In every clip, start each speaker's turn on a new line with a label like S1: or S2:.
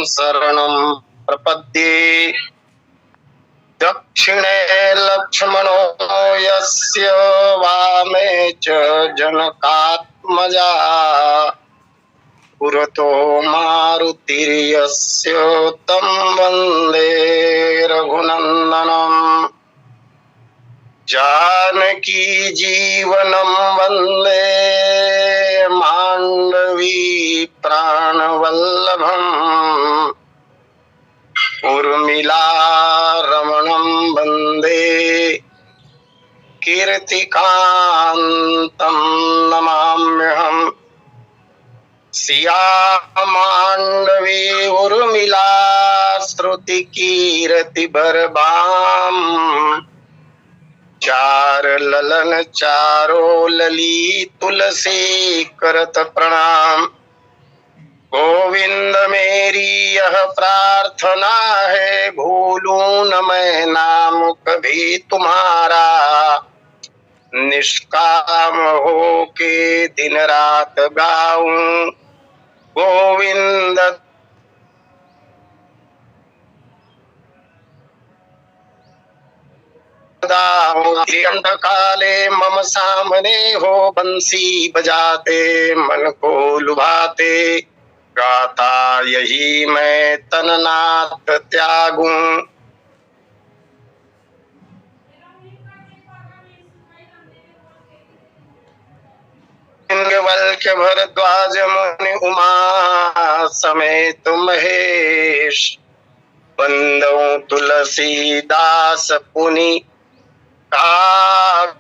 S1: शरणं प्रपद्ये। दक्षिणे लक्ष्मणो यस्य वामे च जनकात्मजा। पुरतो मारुतिर्यस्य तं वन्दे रघुनन्दनम्। जानकी जीवनं वन्दे मांडवी प्राणवल्लभम्। उर्मिला रमणं वन्दे कीर्तिकान्तं नमाम्यहम्। सिया मांडवी उर्मिला श्रुति कीर्ति बरबाम। चार ललन चारो लली तुलसी करत प्रणाम। गोविंद मेरी यह प्रार्थना है, भूलूं न मैं नाम कभी तुम्हारा। निष्काम हो के दिन रात गाऊं गोविंद। काले मम सामने हो बंसी बजाते, मन को लुभाते। गाता यही मैं तननाथ त्यागूं। वल्क्य भरद्वाज मुनि उमा समेत महेश। बंदो तुलसीदास पुनि कागभुसुंडी।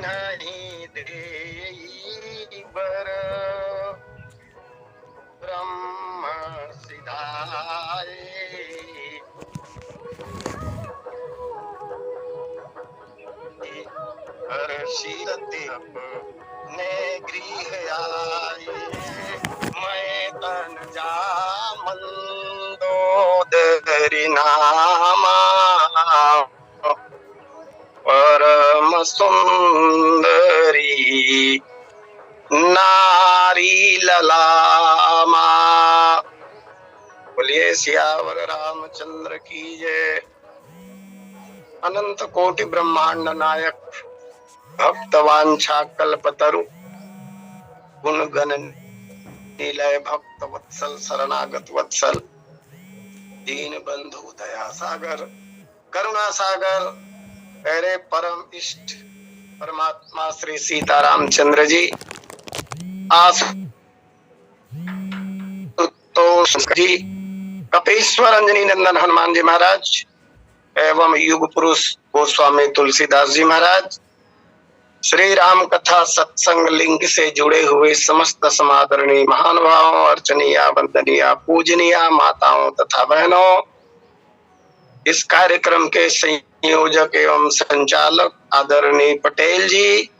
S1: नहीं देई बर ब्रह्म सिधाए। हर्षित अपने गृह आए। मैं तन जामन दोदरी नामा। परम सुंदरी नारी ललामा। बोलिए सियावर रामचंद्र की जय। अनंत कोटि ब्रह्मांड नायक भक्त वांछा कल्पतरु गुण गण निलय भक्त वत्सल शरणागत वत्सल। दीन बंधु दया सागर करुणा सागर मेरे परम इष्ट परमात्मा श्री सीतारामचंद्र जी जी कपीश्वर अंजनी नंदन हनुमान जी महाराज एवं युग पुरुष गोस्वामी तुलसीदास जी महाराज, श्री राम कथा सत्संग लिंक से जुड़े हुए समस्त समादरणीय महानुभावों, अर्चनीय वंदनीय पूजनीय माताओं तथा बहनों, इस कार्यक्रम के संयोजक एवं संचालक आदरणीय पटेल जी,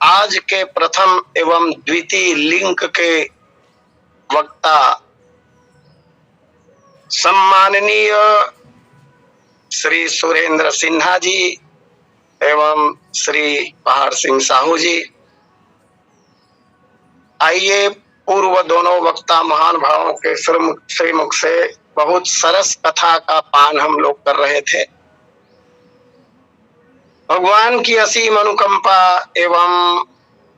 S1: आज के प्रथम एवं द्वितीय लिंक के वक्ता सम्माननीय श्री सुरेंद्र सिन्हा जी एवं श्री पहाड़ सिंह साहू जी। आइए पूर्व दोनों वक्ता महान भावों के श्रीमुख से बहुत सरस कथा का पान हम लोग कर रहे थे। भगवान की असीम अनुकंपा एवं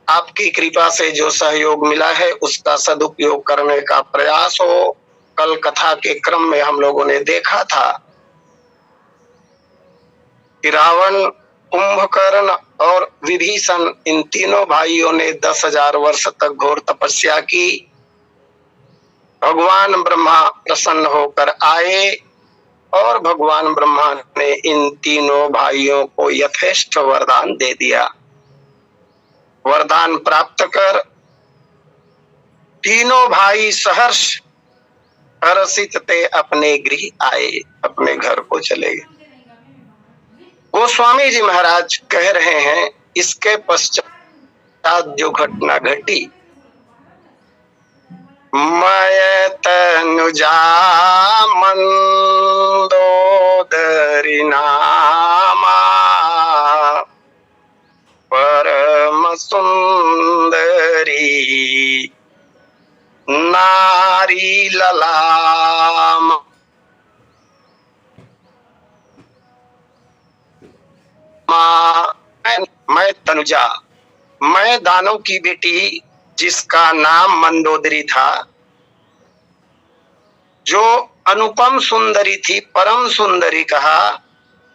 S1: आपकी कृपा से जो सहयोग मिला है उसका सदुपयोग करने का प्रयास हो। कल कथा के क्रम में हम लोगों ने देखा था कि रावण, कुंभकर्ण और विभीषण इन तीनों भाइयों ने 10,000 वर्ष तक घोर तपस्या की। भगवान ब्रह्मा प्रसन्न होकर आए और भगवान ब्रह्मा ने इन तीनों भाइयों को यथेष्ट वरदान दे दिया। वरदान प्राप्त कर तीनों भाई सहर्ष हर्षित ते अपने गृह आए, अपने घर को चले गए। गोस्वामी जी महाराज कह रहे हैं, इसके पश्चात जो घटना घटी, मय तनुजा मंदोदरी नामा परम सुंदरी नारी ललाम। मैं तनुजा, मैं दानव की बेटी जिसका नाम मंदोदरी था, जो अनुपम सुंदरी थी, परम सुंदरी कहा,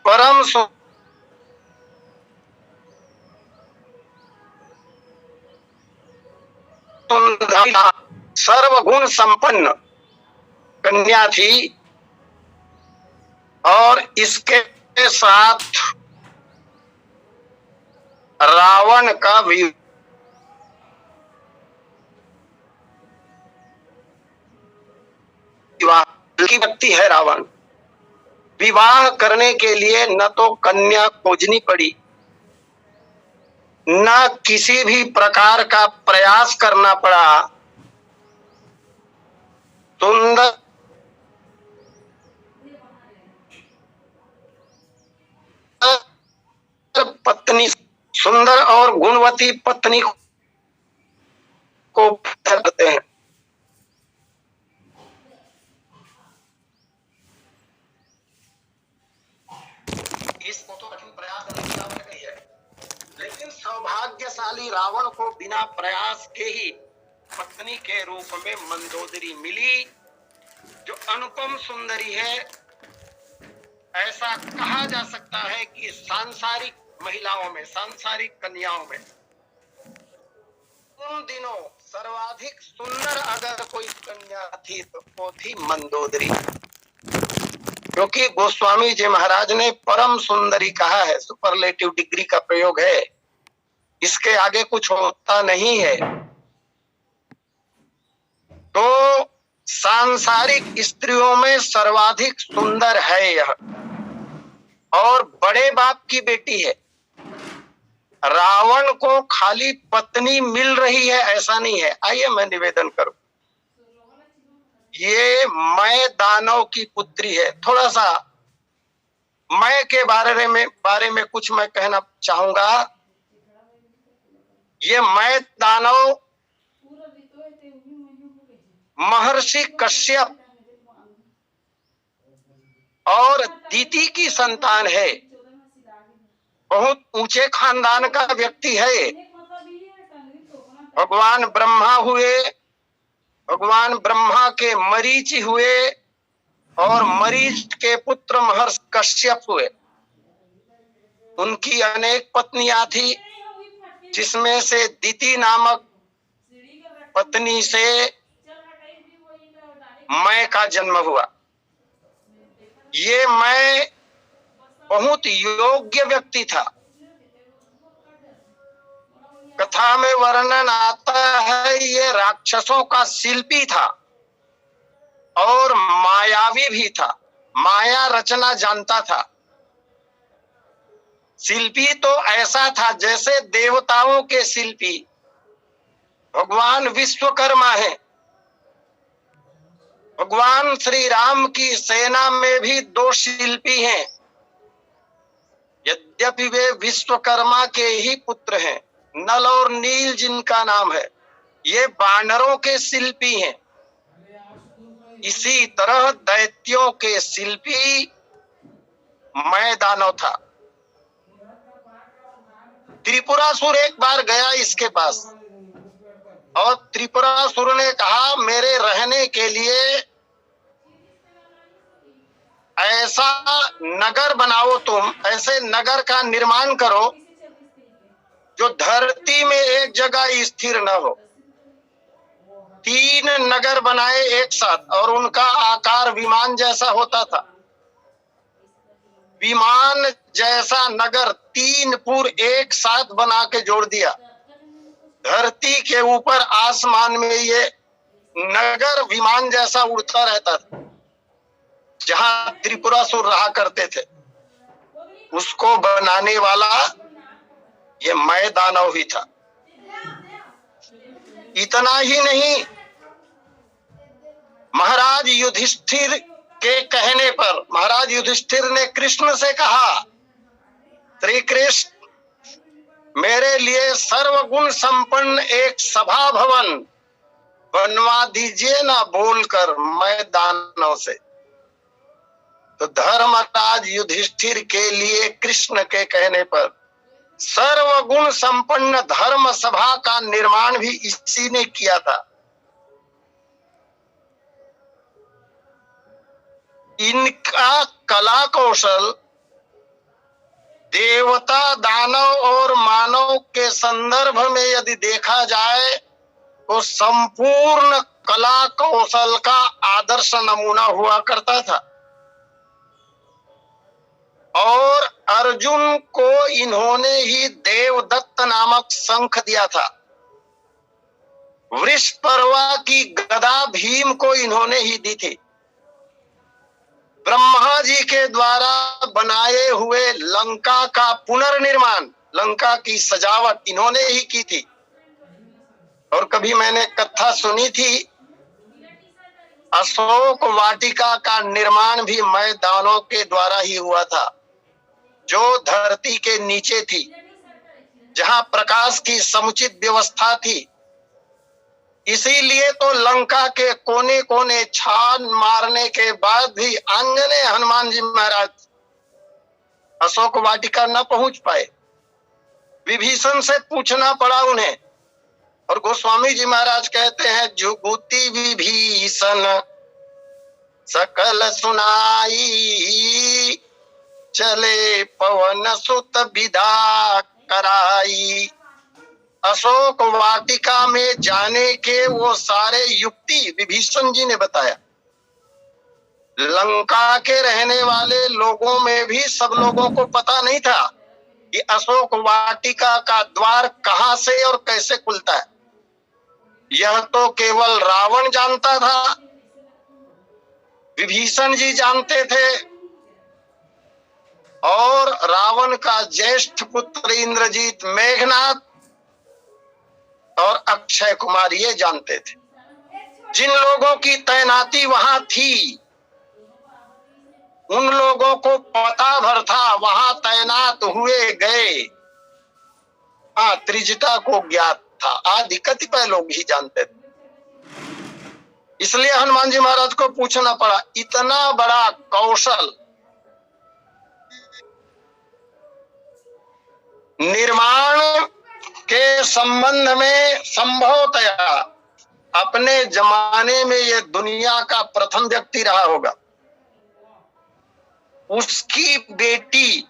S1: परम सुंदरी, सर्वगुण संपन्न कन्या थी, और इसके साथ रावण का विवाह की व्यक्ति है। रावण विवाह करने के लिए न तो कन्या खोजनी पड़ी, न किसी भी प्रकार का प्रयास करना पड़ा। सुंदर पत्नी, सुंदर और गुणवती पत्नी को करते हैं। इसको तो कठिन प्रयास नहीं है, लेकिन सौभाग्यशाली रावण को बिना प्रयास के ही पत्नी के रूप में मंदोदरी मिली, जो अनुपम सुंदरी है। ऐसा कहा जा सकता है कि सांसारिक महिलाओं में, सांसारिक कन्याओं में उन दिनों सर्वाधिक सुंदर अगर कोई कन्या थी तो वो थी मंदोदरी, क्योंकि गोस्वामी जी महाराज ने परम सुंदरी कहा है, सुपरलेटिव डिग्री का प्रयोग है, इसके आगे कुछ होता नहीं है। तो सांसारिक स्त्रियों में सर्वाधिक सुंदर है यह, और बड़े बाप की बेटी है। रावण को खाली पत्नी मिल रही है ऐसा नहीं है। आइए मैं निवेदन करूं, ये मैं दानव की पुत्री है। थोड़ा सा मैं के बारे में कुछ मैं कहना चाहूंगा। ये मैं दानव महर्षि कश्यप और दीति की संतान है। बहुत ऊंचे खानदान का व्यक्ति है। भगवान ब्रह्मा हुए, भगवान ब्रह्मा के मरीचि हुए, और मरीच के पुत्र महर्षि कश्यप हुए। उनकी अनेक पत्नियां थी, जिसमें से दीति नामक पत्नी से मैं का जन्म हुआ। ये मैं बहुत योग्य व्यक्ति था। कथा में वर्णन आता है, ये राक्षसों का शिल्पी था और मायावी भी था, माया रचना जानता था। शिल्पी तो ऐसा था जैसे देवताओं के शिल्पी भगवान विश्वकर्मा है। भगवान श्री राम की सेना में भी 2 शिल्पी हैं, यद्यपि वे विश्वकर्मा के ही पुत्र हैं। नल और नील जिनका नाम है, ये वानरों के शिल्पी हैं। इसी तरह दैत्यों के शिल्पी मैं दानव था। त्रिपुरासुर एक बार गया इसके पास, और त्रिपुरासुर ने कहा, मेरे रहने के लिए ऐसा नगर बनाओ, तुम ऐसे नगर का निर्माण करो जो धरती में एक जगह स्थिर न हो। 3 नगर बनाए एक साथ, और उनका आकार विमान जैसा होता था। विमान जैसा नगर 3 पुर एक साथ बना के जोड़ दिया। धरती के ऊपर आसमान में ये नगर विमान जैसा उड़ता रहता था, जहां त्रिपुरासुर रहा करते थे। उसको बनाने वाला ये मैं दानव ही था। इतना ही नहीं, महाराज युधिष्ठिर के कहने पर महाराज युधिष्ठिर ने कृष्ण से कहा, श्री कृष्ण मेरे लिए सर्वगुण संपन्न एक सभा भवन बनवा दीजिए ना, बोलकर मैं दानव से। तो धर्मराज युधिष्ठिर के लिए कृष्ण के कहने पर सर्वगुण संपन्न धर्म सभा का निर्माण भी इसी ने किया था। इनका कला कौशल देवता, दानव और मानव के संदर्भ में यदि देखा जाए तो संपूर्ण कला कौशल का आदर्श नमूना हुआ करता था। और अर्जुन को इन्होंने ही देवदत्त नामक शंख दिया था। वृषपर्वा की गदा भीम को इन्होंने ही दी थी। ब्रह्मा जी के द्वारा बनाए हुए लंका का पुनर्निर्माण, लंका की सजावट इन्होंने ही की थी। और कभी मैंने कथा सुनी थी, अशोक वाटिका का निर्माण भी मैदानों के द्वारा ही हुआ था, जो धरती के नीचे थी, जहां प्रकाश की समुचित व्यवस्था थी। इसीलिए तो लंका के कोने कोने छान मारने के बाद भी आंजने हनुमान जी महाराज अशोक वाटिका न पहुंच पाए। विभीषण से पूछना पड़ा उन्हें। और गोस्वामी जी महाराज कहते हैं, जुगुति विभीषण सकल सुनाई, चले पवन सुत विदा कराई। अशोक वाटिका में जाने के वो सारे युक्ति विभीषण जी ने बताया। लंका के रहने वाले लोगों में भी सब लोगों को पता नहीं था कि अशोक वाटिका का द्वार कहां से और कैसे खुलता है। यह तो केवल रावण जानता था, विभीषण जी जानते थे, और रावण का ज्येष्ठ पुत्र इंद्रजीत, मेघनाथ और अक्षय कुमार ये जानते थे। जिन लोगों की तैनाती वहां थी उन लोगों को पता भर था, वहां तैनात हुए गए। हाँ, त्रिजटा को ज्ञात था, आदि कतिपय लोग ही जानते थे। इसलिए हनुमान जी महाराज को पूछना पड़ा। इतना बड़ा कौशल निर्माण के संबंध में संभवतया अपने जमाने में ये दुनिया का प्रथम व्यक्ति रहा होगा। उसकी बेटी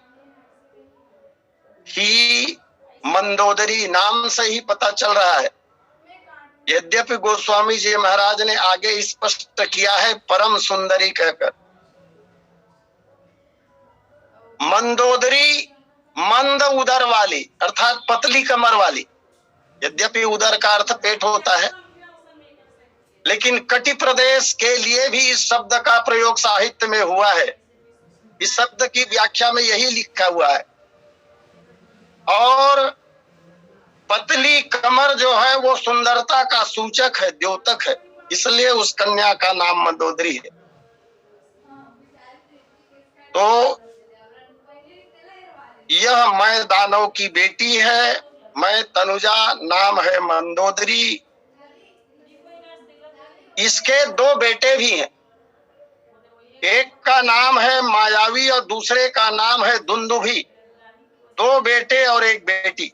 S1: ही मंदोदरी, नाम से ही पता चल रहा है। यद्यपि गोस्वामी जी महाराज ने आगे स्पष्ट किया है परम सुंदरी कहकर। मंदोदरी मंद उदर वाली अर्थात पतली कमर वाली। यद्यपि उदर का अर्थ पेट होता है, लेकिन कटि प्रदेश के लिए भी इस शब्द का प्रयोग साहित्य में हुआ है। इस शब्द की व्याख्या में यही लिखा हुआ है। और पतली कमर जो है वो सुंदरता का सूचक है, द्योतक है, इसलिए उस कन्या का नाम मंदोदरी है। तो यह मैं दानव की बेटी है, मैं तनुजा, नाम है मंदोदरी। इसके दो बेटे भी हैं, एक का नाम है मायावी और दूसरे का नाम है दुंदुभी। दो बेटे और एक बेटी।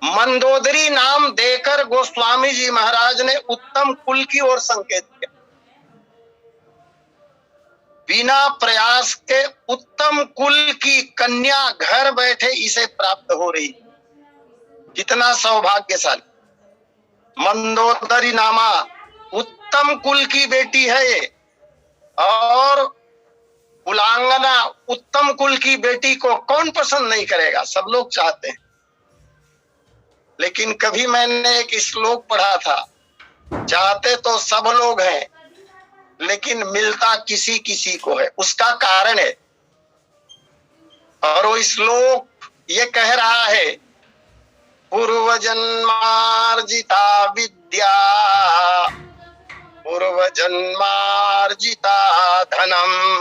S1: मंदोदरी नाम देकर गोस्वामी जी महाराज ने उत्तम कुल की ओर संकेत किया। बिना प्रयास के उत्तम कुल की कन्या घर बैठे इसे प्राप्त हो रही। कितना सौभाग्यशाली। मंदोदरी नामा उत्तम कुल की बेटी है ये। और कुलांगना उत्तम कुल की बेटी को कौन पसंद नहीं करेगा, सब लोग चाहते हैं। लेकिन कभी मैंने एक श्लोक पढ़ा था, चाहते तो सब लोग हैं लेकिन मिलता किसी किसी को है। उसका कारण है और वो श्लोक ये कह रहा है, पूर्व जन्मार्जिता विद्या, पूर्व जन्मार्जिता धनम,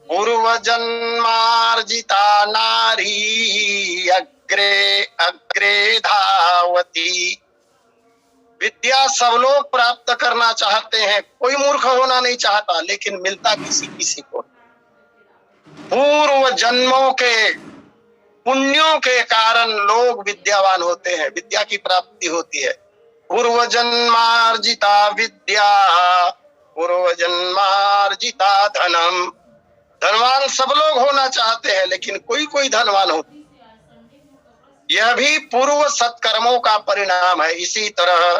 S1: पूर्व जन्मार्जिता नारी अग्रे अग्रे धावती। विद्या सब लोग प्राप्त करना चाहते हैं, कोई मूर्ख होना नहीं चाहता, लेकिन मिलता किसी किसी को। पूर्व जन्मों के पुण्यों के कारण लोग विद्यावान होते हैं, विद्या की प्राप्ति होती है। पूर्व जन्मार्जिता विद्या, पूर्व जन्मार्जिता धनम। धनवान सब लोग होना चाहते हैं, लेकिन कोई कोई धनवान हो। यह भी पूर्व सत्कर्मों का परिणाम है। इसी तरह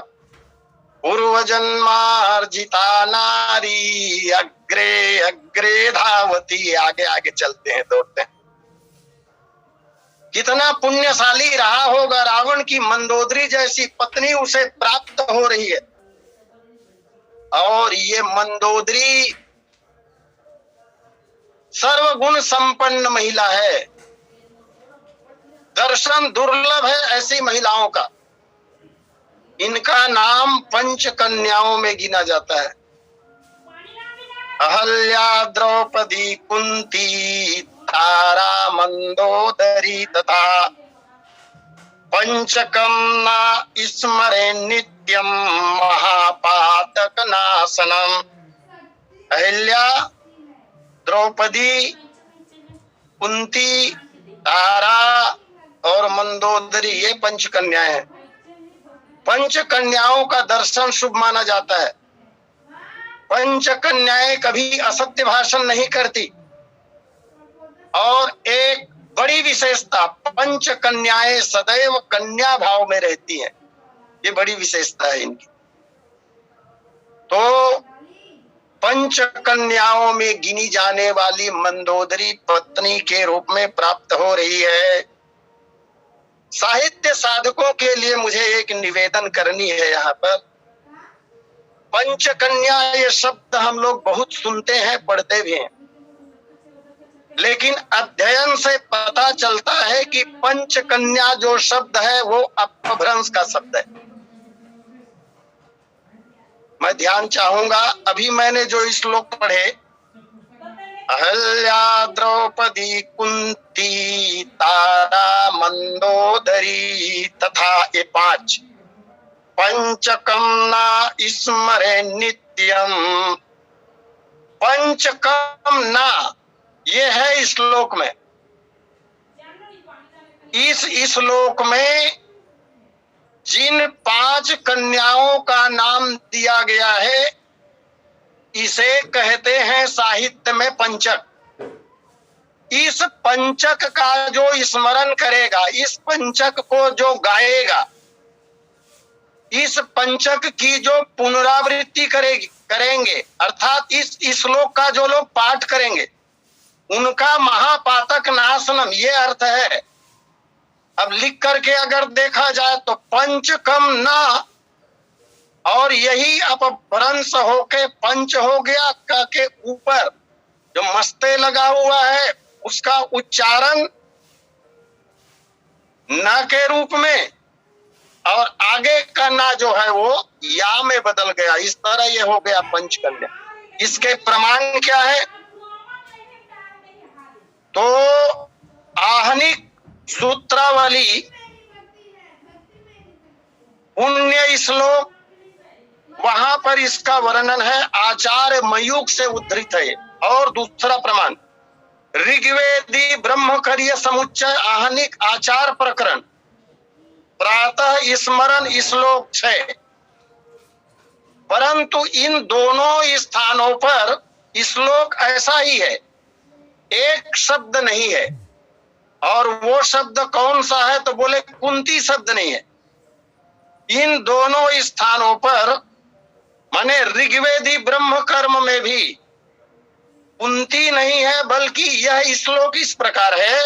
S1: पूर्व जन्मार्जिता नारी अग्रे अग्रे धावती, आगे आगे चलते हैं, दौड़ते हैं। कितना पुण्यशाली रहा होगा, रावण की मंदोदरी जैसी पत्नी उसे प्राप्त हो रही है। और ये मंदोदरी सर्वगुण संपन्न महिला है, दर्शन दुर्लभ है ऐसी महिलाओं का। इनका नाम पंच कन्याओं में गिना जाता है। अहल्या, द्रौपदी, कुंती, तारा, मंदोदरी तथा पंचकम न स्मरे नित्यम महापातक नाशनम। अहल्या, द्रौपदी, कुंती, तारा और मंदोदरी, ये पंच कन्याएं हैं। पंच कन्याओं का दर्शन शुभ माना जाता है। पंच कन्याएं कभी असत्य भाषण नहीं करती। और एक बड़ी विशेषता, पंच कन्याएं सदैव कन्या भाव में रहती हैं, ये बड़ी विशेषता है इनकी। तो पंच कन्याओं में गिनी जाने वाली मंदोदरी पत्नी के रूप में प्राप्त हो रही है। साहित्य साधकों के लिए मुझे एक निवेदन करनी है यहाँ पर। पंचकन्या ये शब्द हम लोग बहुत सुनते हैं, पढ़ते भी हैं, लेकिन अध्ययन से पता चलता है कि पंचकन्या जो शब्द है वो अपभ्रंश का शब्द है। मैं ध्यान चाहूंगा, अभी मैंने जो श्लोक पढ़े, अहल्या, द्रौपदी, कुंती, तारा, मंदोदरी तथा ये पांच, पंचकम न स्मरे नित्यम। पंचकम ना, ये है श्लोक में। इस श्लोक में जिन पांच कन्याओं का नाम दिया गया है, इसे कहते हैं साहित्य में पंचक। इस पंचक का जो स्मरण करेगा, इस पंचक को जो गाएगा, इस पंचक की जो पुनरावृत्ति करेंगे, अर्थात इस श्लोक का जो लोग पाठ करेंगे, उनका महापातक नाशनम, ये अर्थ है। अब लिख करके अगर देखा जाए तो पंचकम ना, और यही अपभ्रंश होके पंच हो गया। क के ऊपर जो मस्ते लगा हुआ है उसका उच्चारण न के रूप में, और आगे का ना जो है वो या में बदल गया। इस तरह ये हो गया पंचकन्या। इसके प्रमाण क्या है? तो आहनिक सूत्रावली पुण्य श्लोक, वहां पर इसका वर्णन है, आचार्य मयूख से उद्धृत है। और दूसरा प्रमाण ऋग्वेदी ब्रह्मचर्य समुच्चय आहनिक आचार प्रकरण प्रातः स्मरण श्लोक 6। परंतु इन दोनों स्थानों पर श्लोक ऐसा ही है, एक शब्द नहीं है। और वो शब्द कौन सा है? तो बोले कुंती शब्द नहीं है। इन दोनों स्थानों पर माने ऋग्वेदी ब्रह्म कर्म में भी कुंती नहीं है, बल्कि यह श्लोक इस प्रकार है,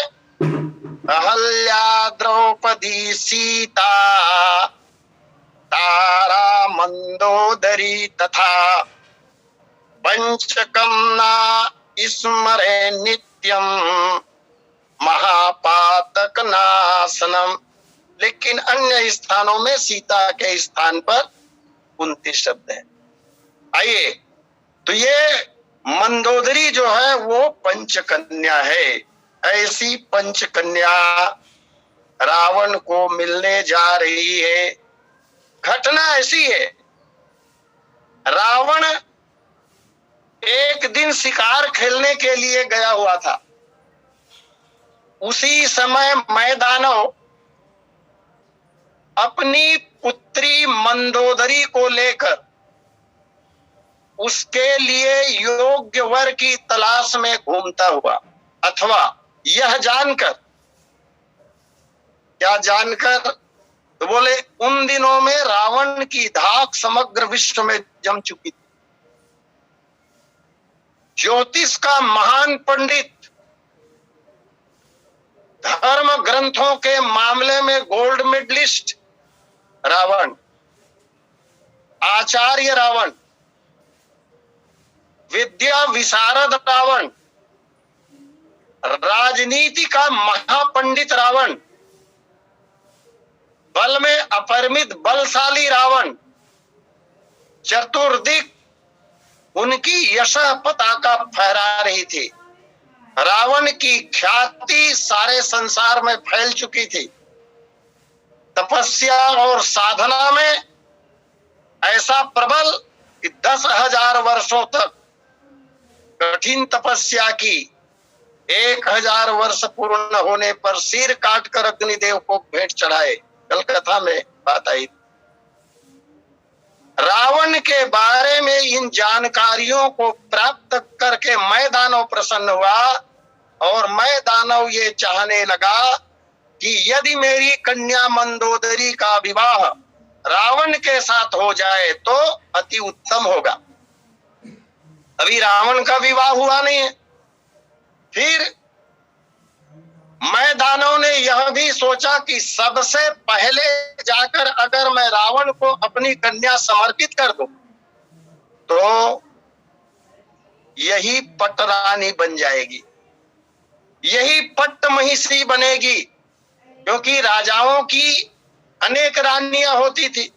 S1: अहल्या, द्रौपदी, सीता, तारा, मंदोदरी तथा पंचकम न स्मरे नित्यम महापातक नाशनम। लेकिन अन्य स्थानों में सीता के स्थान पर कुंती शब्द है। आइए, तो ये मंदोदरी जो है वो पंचकन्या है। ऐसी पंचकन्या रावण को मिलने जा रही है। घटना ऐसी है, रावण एक दिन शिकार खेलने के लिए गया हुआ था। उसी समय मैदानव अपनी पुत्री मंदोदरी को लेकर उसके लिए योग्य वर की तलाश में घूमता हुआ, अथवा यह जानकर, क्या जानकर, तो बोले उन दिनों में रावण की धाक समग्र विश्व में जम चुकी थी। ज्योतिष का महान पंडित, धर्म ग्रंथों के मामले में गोल्ड मेडलिस्ट रावण, आचार्य रावण, विद्या विशारद रावण, राजनीति का महापंडित रावण, बल में अपरिमित बलशाली रावण, चतुर्दिक उनकी यश पताका फहरा रही थी। रावण की ख्याति सारे संसार में फैल चुकी थी। तपस्या और साधना में ऐसा प्रबल कि 10,000 वर्षों तक कठिन तपस्या की, 1,000 वर्ष पूर्ण होने पर सिर काटकर अग्निदेव को भेंट चढ़ाए। कल कथा में बात आई। रावण के बारे में इन जानकारियों को प्राप्त करके मैं दानव प्रसन्न हुआ, और मैं दानव ये चाहने लगा कि यदि मेरी कन्या मंदोदरी का विवाह रावण के साथ हो जाए तो अति उत्तम होगा। अभी रावण का विवाह हुआ नहीं है। फिर मैं दानव ने यह भी सोचा कि सबसे पहले जाकर अगर मैं रावण को अपनी कन्या समर्पित कर दूं तो यही पटरानी बन जाएगी, यही पट्ट महिषी बनेगी। क्योंकि राजाओं की अनेक रानियां होती थी,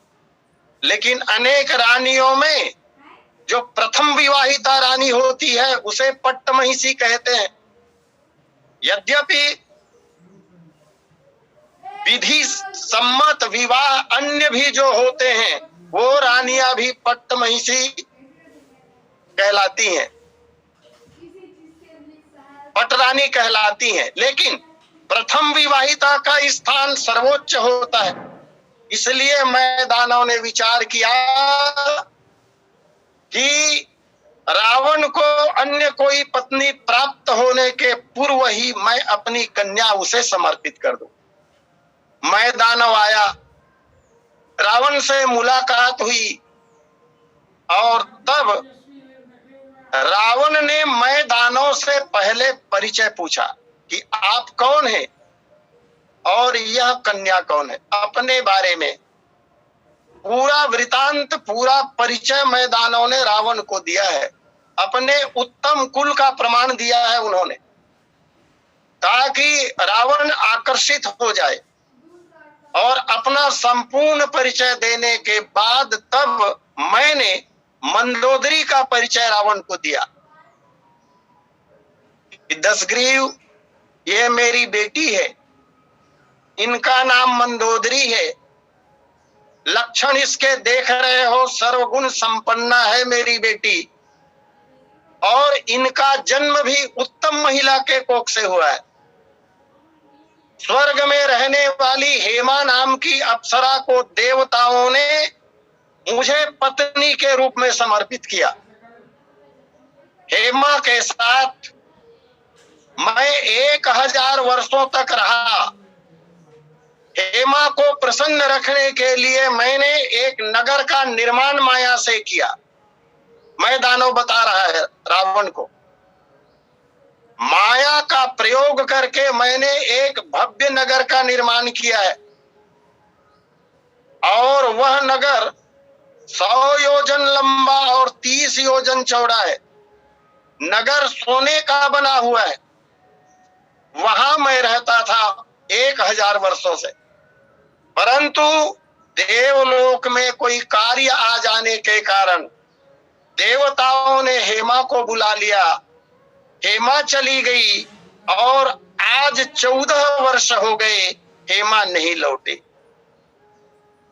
S1: लेकिन अनेक रानियों में जो प्रथम विवाहिता रानी होती है उसे पट्ट महिषी कहते हैं। यद्यपि विधि सम्मत विवाह अन्य भी जो होते हैं वो रानियां भी पट्ट महिषी कहलाती हैं, पटरानी कहलाती हैं। लेकिन प्रथम विवाहिता का स्थान सर्वोच्च होता है। इसलिए मैं दानव ने विचार किया कि रावण को अन्य कोई पत्नी प्राप्त होने के पूर्व ही मैं अपनी कन्या उसे समर्पित कर दूं। मैं दानव आया, रावण से मुलाकात हुई, और तब रावण ने मैं दानव से पहले परिचय पूछा कि आप कौन हैं और यह कन्या कौन है। अपने बारे में पूरा वृतांत, पूरा परिचय मैं दानव ने रावण को दिया है। अपने उत्तम कुल का प्रमाण दिया है उन्होंने, ताकि रावण आकर्षित हो जाए। और अपना संपूर्ण परिचय देने के बाद तब मैंने मंदोदरी का परिचय रावण को दिया। दशग्रीव ये मेरी बेटी है, इनका नाम मंदोदरी है। लक्षण इसके देख रहे हो, सर्वगुण संपन्ना है मेरी बेटी, और इनका जन्म भी उत्तम महिला के कोख से हुआ है। स्वर्ग में रहने वाली हेमा नाम की अप्सरा को देवताओं ने मुझे पत्नी के रूप में समर्पित किया। हेमा के साथ मैं 1,000 वर्षों तक रहा। हेमा को प्रसन्न रखने के लिए मैंने एक नगर का निर्माण माया से किया। मैं दानव बता रहा है रावण को, माया का प्रयोग करके मैंने एक भव्य नगर का निर्माण किया है, और वह नगर 100 योजन लंबा और 30 योजन चौड़ा है। नगर सोने का बना हुआ है। वहां मैं रहता था 1000 वर्षों से, परंतु देवलोक में कोई कार्य आ जाने के कारण देवताओं ने हेमा को बुला लिया। हेमा चली गई और आज 14 वर्ष हो गए, हेमा नहीं लौटी।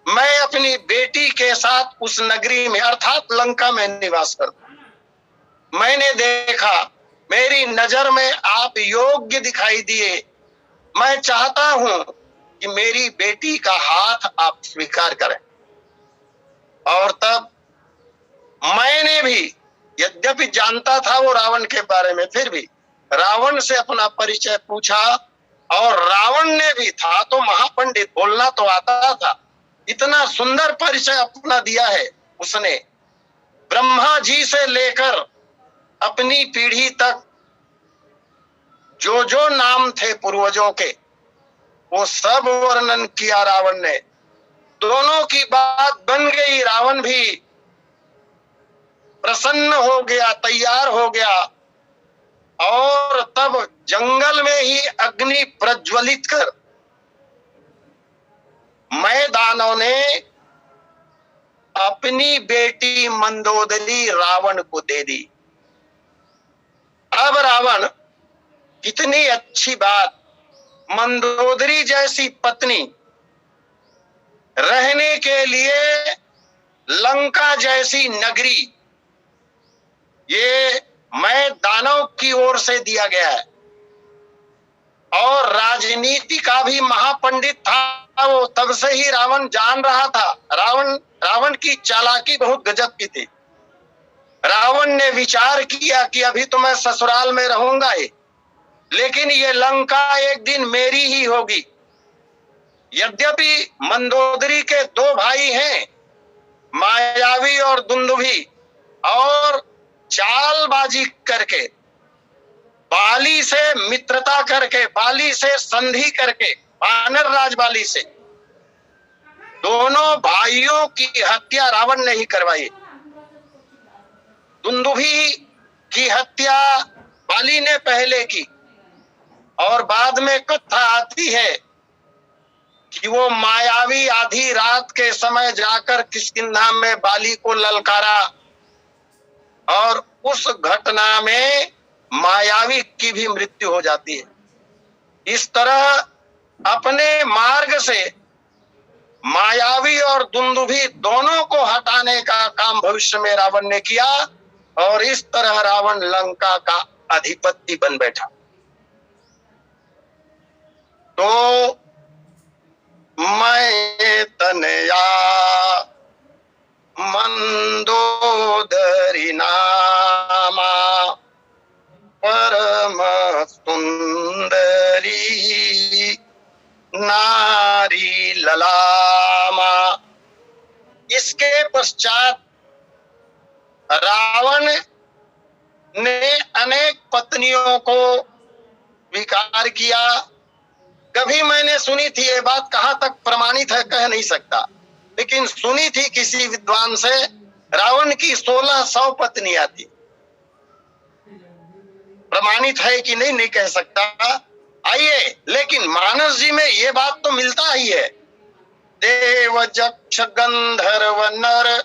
S1: मैं अपनी बेटी के साथ उस नगरी में अर्थात लंका में निवास करता हूं। मैंने देखा, मेरी नजर में आप योग्य दिखाई दिए। मैं चाहता हूं कि मेरी बेटी का हाथ आप स्वीकार करें। और तब मैंने भी, यद्यपि जानता था वो रावण के बारे में, फिर भी रावण से अपना परिचय पूछा। और रावण ने भी, था तो महापंडित, बोलना तो आता था, इतना सुंदर परिचय अपना दिया है उसने। ब्रह्मा जी से लेकर अपनी पीढ़ी तक जो जो नाम थे पूर्वजों के, वो सब वर्णन किया रावण ने। दोनों की बात बन गई। रावण भी प्रसन्न हो गया, तैयार हो गया। और तब जंगल में ही अग्नि प्रज्वलित कर मैदानों ने अपनी बेटी मंदोदरी रावण को दे दी। अब रावण, कितनी अच्छी बात, मंदोदरी जैसी पत्नी रहने के लिए लंका जैसी नगरी, ये मैं दानव की ओर से दिया गया है। और राजनीति का भी महापंडित था वो, तब से ही रावण जान रहा था। रावण की चालाकी बहुत गजब की थी। रावण ने विचार किया कि अभी तो मैं ससुराल में रहूंगा ही, लेकिन ये लंका एक दिन मेरी ही होगी। यद्यपि मंदोदरी के 2 भाई हैं, मायावी और दुंदुभी, और चालबाजी करके, बाली से मित्रता करके, बाली से संधि करके, वानर राज बाली से, दोनों भाइयों की हत्या रावण ने ही करवाई। दुंदुभी की हत्या बाली ने पहले की, और बाद में कथा आती है कि वो मायावी आधी रात के समय जाकर किष्किंधा में बाली को ललकारा, और उस घटना में मायावी की भी मृत्यु हो जाती है। इस तरह अपने मार्ग से मायावी और दुंदुभी दोनों को हटाने का काम भविष्य में रावण ने किया, और इस तरह रावण लंका का अधिपति बन बैठा। तो मैं तनया मंदोदरी नामा परम सुंदरी नारी ललामा। इसके पश्चात रावण ने अनेक पत्नियों को स्वीकार किया। कभी मैंने सुनी थी, ये बात कहां तक प्रमाणित है कह नहीं सकता, लेकिन सुनी थी किसी विद्वान से, रावण की 1600 पत्नियां थी। प्रमाणित है कि नहीं, नहीं कह सकता। आइए, लेकिन मानस जी में ये बात तो मिलता ही है। देव जक्ष गंधर्व नर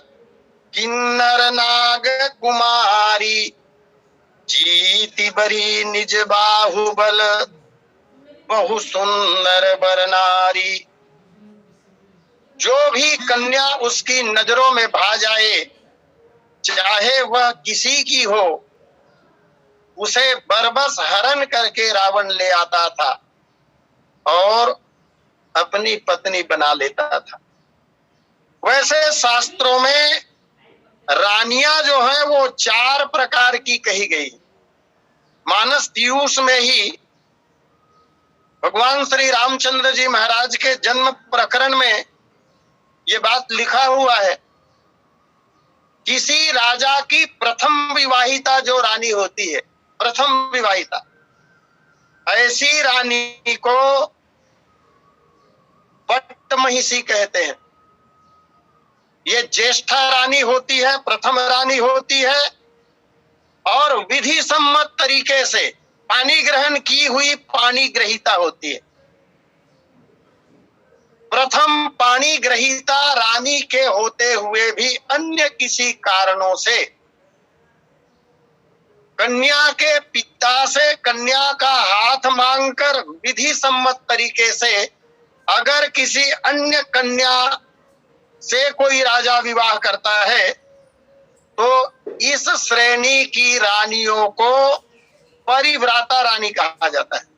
S1: किन्नर नाग कुमारी, जीति बरी निज बाहुबल बहु सुंदर बर नारी। जो भी कन्या उसकी नजरों में भा जाए, चाहे वह किसी की हो, उसे बरबस हरण करके रावण ले आता था और अपनी पत्नी बना लेता था। वैसे शास्त्रों में रानियां जो है वो 4 प्रकार की कही गई। मानस पीयूष में ही भगवान श्री रामचंद्र जी महाराज के जन्म प्रकरण में ये बात लिखा हुआ है। किसी राजा की प्रथम विवाहिता जो रानी होती है, प्रथम विवाहिता, ऐसी रानी को पट्टमहिषी कहते हैं। ये ज्येष्ठा रानी होती है, प्रथम रानी होती है, और विधि सम्मत तरीके से पानी ग्रहण की हुई पानी ग्रहीता होती है। प्रथम पानी ग्रहीता रानी के होते हुए भी अन्य किसी कारणों से कन्या के पिता से कन्या का हाथ मांगकर विधि सम्मत तरीके से अगर किसी अन्य कन्या से कोई राजा विवाह करता है तो इस श्रेणी की रानियों को परिव्राता रानी कहा जाता है।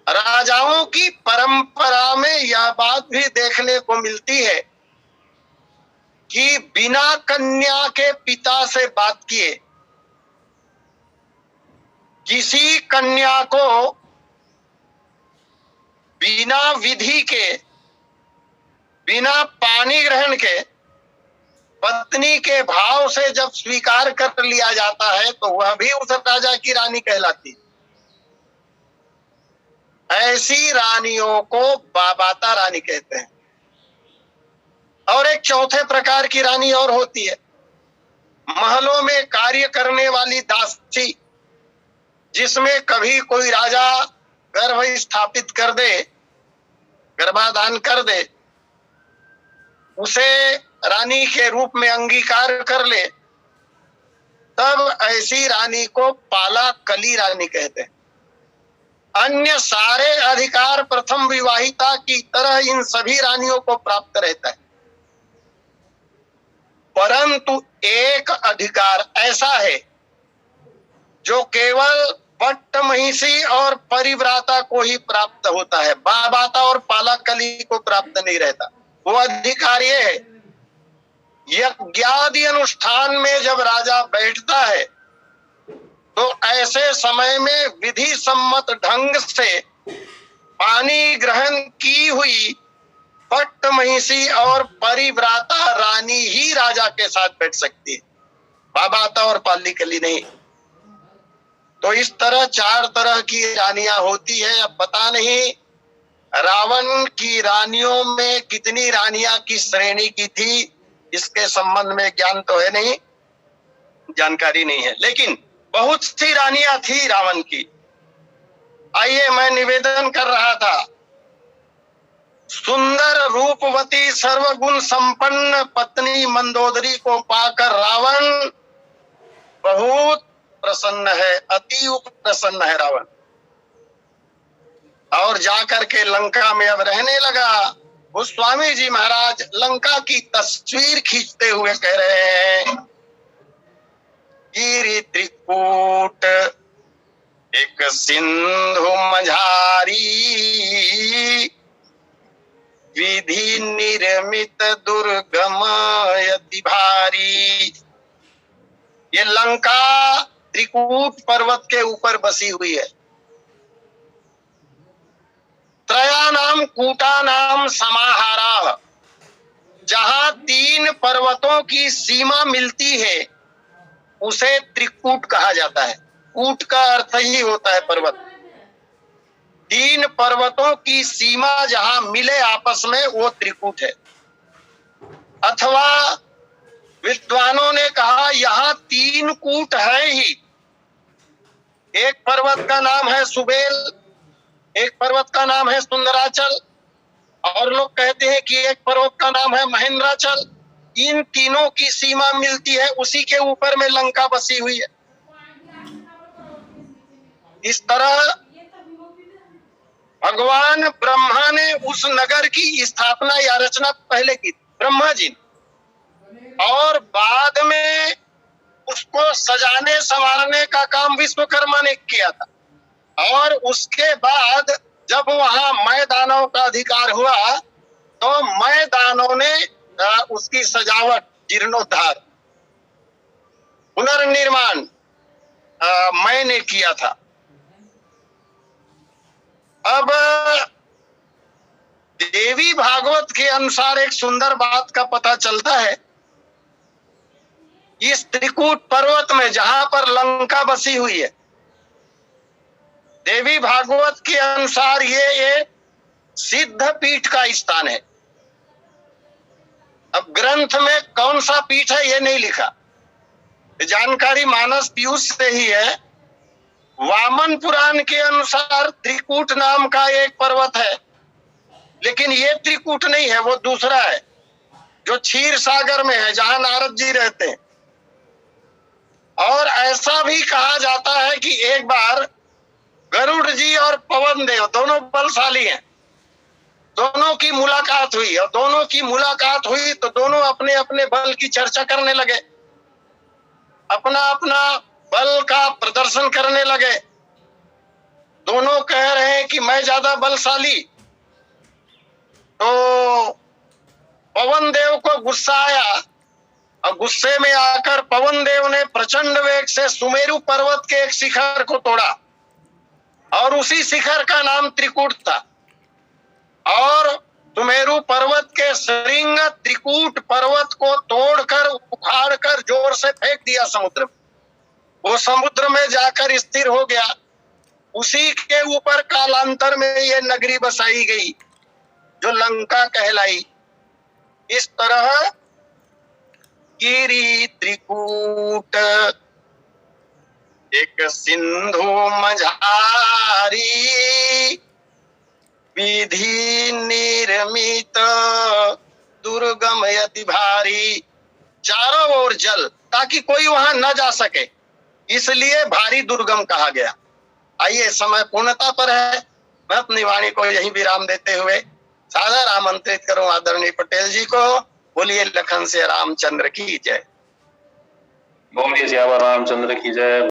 S1: राजाओं की परंपरा में यह बात भी देखने को मिलती है कि बिना कन्या के पिता से बात किए किसी कन्या को बिना विधि के, बिना पानी ग्रहण के पत्नी के भाव से जब स्वीकार कर लिया जाता है तो वह भी उस राजा की रानी कहलाती है। ऐसी रानियों को बाबाता रानी कहते हैं। और एक चौथे प्रकार की रानी और होती है, महलों में कार्य करने वाली दासी, जिसमें कभी कोई राजा गर्भ स्थापित कर दे, गर्भाधान कर दे, उसे रानी के रूप में अंगीकार कर ले, तब ऐसी रानी को पाला कली रानी कहते हैं। अन्य सारे अधिकार प्रथम विवाहिता की तरह इन सभी रानियों को प्राप्त रहता है, परंतु एक अधिकार ऐसा है जो केवल पट्ट महिषी और परिव्राता को ही प्राप्त होता है, बाबाता और पालाकली को प्राप्त नहीं रहता। वो अधिकार ये है, यज्ञादि अनुष्ठान में जब राजा बैठता है तो ऐसे समय में विधि सम्मत ढंग से पानी ग्रहण की हुई पट्ट महिषी और परिव्राता रानी ही राजा के साथ बैठ सकती है, बाबाता और पालिकली नहीं। तो इस तरह चार तरह की रानियां होती है। अब पता नहीं रावण की रानियों में कितनी रानियां किस श्रेणी की थी, इसके संबंध में ज्ञान तो है नहीं, जानकारी नहीं है, लेकिन बहुत सी रानियां थी रावण की। आइए, मैं निवेदन कर रहा था, सुंदर रूपवती सर्वगुण संपन्न पत्नी मंदोदरी को पाकर रावण बहुत प्रसन्न है, अति प्रसन्न है रावण, और जाकर के लंका में अब रहने लगा। गोस्वामी जी महाराज लंका की तस्वीर खींचते हुए कह रहे हैं, गिरि त्रिकूट एक सिंधु मझारी, विधि निर्मित दुर्गम यति भारी। ये लंका त्रिकूट पर्वत के ऊपर बसी हुई है। त्रयानाम कूटानाम समाहारा, जहां तीन पर्वतों की सीमा मिलती है उसे त्रिकूट कहा जाता है। कूट का अर्थ ही होता है पर्वत। तीन पर्वतों की सीमा जहां मिले आपस में वो त्रिकूट है। अथवा विद्वानों ने कहा यहाँ तीन कूट है ही। एक पर्वत का नाम है सुबेल, एक पर्वत का नाम है सुंदराचल, और लोग कहते हैं कि एक पर्वत का नाम है महेंद्राचल। इन तीनों की सीमा मिलती है, उसी के ऊपर में लंका बसी हुई है। इस तरह भगवान ब्रह्मा ने उस नगर की स्थापना या रचना पहले की, ब्रह्मा जी, और बाद में उसको सजाने संवारने का काम विश्वकर्मा ने किया था। और उसके बाद जब वहां मय दानव का अधिकार हुआ तो मय दानव ने उसकी सजावट, जीर्णोद्धार, पुनर्निर्माण मैंने किया था। अब देवी भागवत के अनुसार एक सुंदर बात का पता चलता है। इस त्रिकूट पर्वत में जहां पर लंका बसी हुई है, देवी भागवत के अनुसार ये एक सिद्ध पीठ का स्थान है। अब ग्रंथ में कौन सा पीठ है ये नहीं लिखा, जानकारी मानस पीयूष से ही है। वामन पुराण के अनुसार त्रिकूट नाम का एक पर्वत है, लेकिन ये त्रिकूट नहीं है, वो दूसरा है जो क्षीर सागर में है, जहां नारद जी रहते हैं। और ऐसा भी कहा जाता है कि एक बार गरुड़ जी और पवन देव दोनों बलशाली हैं, दोनों की मुलाकात हुई, और दोनों की मुलाकात हुई तो दोनों अपने अपने बल की चर्चा करने लगे, अपना अपना बल का प्रदर्शन करने लगे। दोनों कह रहे हैं कि मैं ज्यादा बलशाली। तो पवन देव को गुस्सा आया, और गुस्से में आकर पवन देव ने प्रचंड वेग से सुमेरु पर्वत के एक शिखर को तोड़ा, और उसी शिखर का नाम त्रिकूट था। और सुमेरु पर्वत के श्रृंग त्रिकूट पर्वत को तोड़कर उखाड़कर जोर से फेंक दिया समुद्र में। वो समुद्र में जाकर स्थिर हो गया। उसी के ऊपर कालांतर में ये नगरी बसाई गई जो लंका कहलाई। इस तरह गिरी त्रिकूट एक सिंधु मझारी, विधि निर्मित दुर्गम यति भारी। चारों ओर जल, ताकि कोई वहां न जा सके, इसलिए भारी दुर्गम कहा गया। आइए, समय पूर्णता पर है। मैं अपनी वाणी को यही विराम देते हुए सादर आमंत्रित करूं आदरणीय पटेल जी को। बोलिए लखन से रामचंद्र की जय।
S2: बोलिए सियावर रामचंद्र की जय।